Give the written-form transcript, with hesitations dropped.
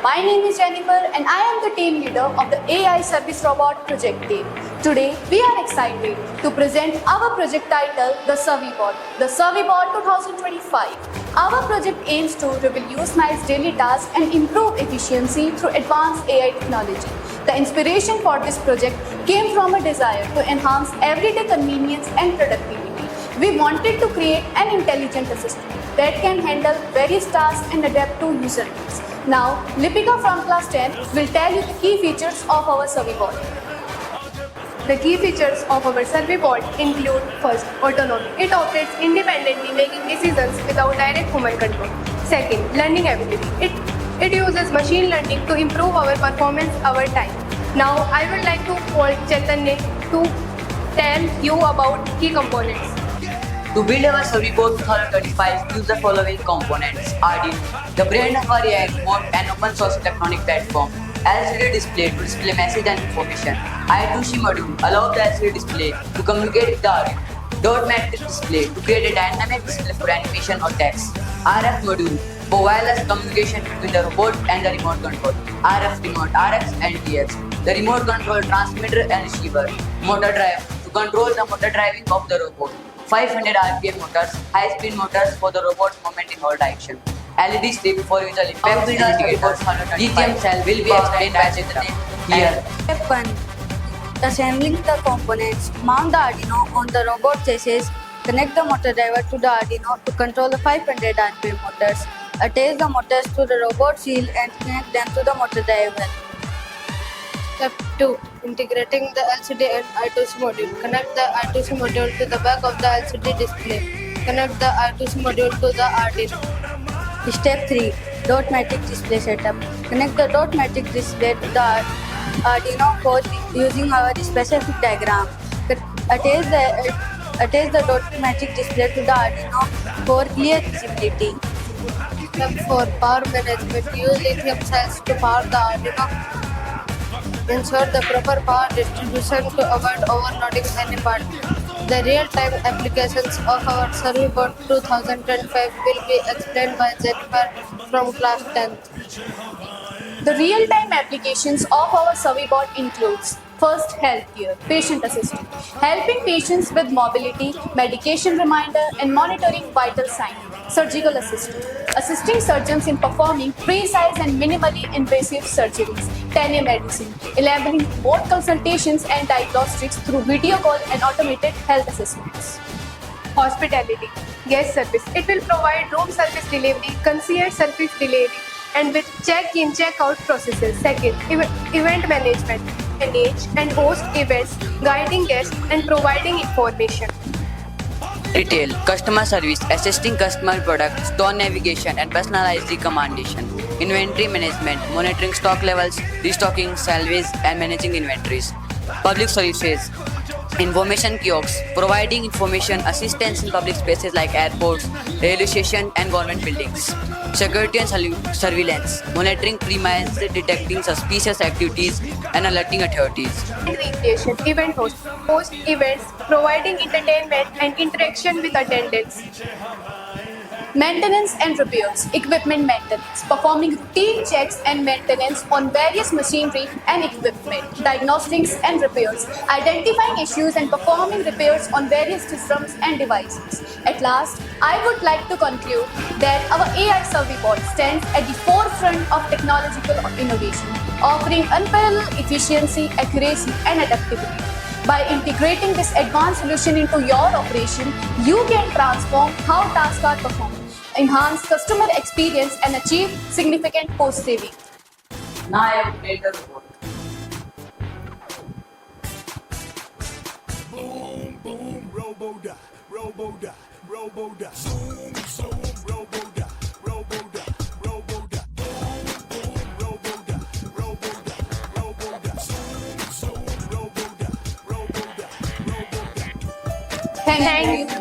My name is Jennifer and I am the team leader of the AI Service Robot project team. Today, we are excited to present our project titled The SurveyBot, the SurveyBot 2025. Our project aims to revolutionize daily tasks and improve efficiency through advanced AI technology. The inspiration for this project came from a desire to enhance everyday convenience and productivity. We wanted to create an intelligent assistant that can handle various tasks and adapt to user needs. Now, Lipika from class 10 will tell you the key features of our SurveyBot. The key features of our SurveyBot include first, autonomy. It operates independently, making decisions without direct human control. Second, learning ability. It uses machine learning to improve our performance over time. Now, I would like to call Chaitanya to tell you about key components. To build our SurveyBot 2025, use the following components: Arduino, the brain of our AI remote and open source electronic platform. LCD display to display message and information. I2C module allow the LCD display to communicate with the Arduino. Dot matrix display to create a dynamic display for animation or text. RF module for wireless communication between the robot and the remote control. RF remote, RX and TX. The remote control transmitter and receiver. Motor drive to control the motor driving of the robot. 500 RPM motors, high-speed motors for the robot's movement in all direction. LED strip for visual effects and indicators. Lithium cell will be explained by Chaitanya here. Step 1. Assembling the components. Mount the Arduino on the robot chassis. Connect the motor driver to the Arduino to control the 500 RPM motors. Attach the motors to the robot shield and connect them to the motor driver. Step 2. Integrating the LCD and I2C module. Connect the I2C module to the back of the LCD display. Connect the I2C module to the Arduino. Step 3. Dot matrix display setup. Connect the dot matrix display to the Arduino code using our specific diagram. Attach the dot matrix display to the Arduino for clear visibility. Step 4. Power management. Use lithium cells to power the Arduino. Ensure the proper power distribution to avoid overloading any part. The real-time applications of our SurveyBot 2025 will be explained by Jennifer from class 10. The real-time applications of our SurveyBot includes first, healthcare, patient assistant, helping patients with mobility, medication reminder, and monitoring vital signs. Surgical assistant, assisting surgeons in performing precise and minimally invasive surgeries. Telemedicine, enabling remote consultations and diagnostics through video call and automated health assessments. Hospitality, guest service. It will provide room service delivery, concierge service delivery, and with check-in, check-out processes. Second, event management. Manage and host events, guiding guests and providing information. Retail, customer service, assisting customer products, store navigation and personalized recommendation. Inventory management, monitoring stock levels, restocking, salvage and managing inventories. Public services, information kiosks, providing information assistance in public spaces like airports, railway stations and government buildings. Security and surveillance, monitoring premises, detecting suspicious activities and alerting authorities. Recreation, event host events, providing entertainment and interaction with attendants. Maintenance and repairs, equipment maintenance, performing routine checks and maintenance on various machinery and equipment, diagnostics and repairs, identifying issues and performing repairs on various systems and devices. At last, I would like to conclude that our AI SurveyBot stands at the forefront of technological innovation, offering unparalleled efficiency, accuracy, and adaptability. By integrating this advanced solution into your operation, you can transform how tasks are performed, enhance customer experience, and achieve significant cost saving. Now I have built the robot. Boom, boom, robo-da, robo-da, robo-da. Zoom, zoom, robo-da, robo-da, robo-da. Boom, boom, robo-da, robo-da, robo-da. Zoom, zoom, robo-da, robo-da, robo-da. Thank you.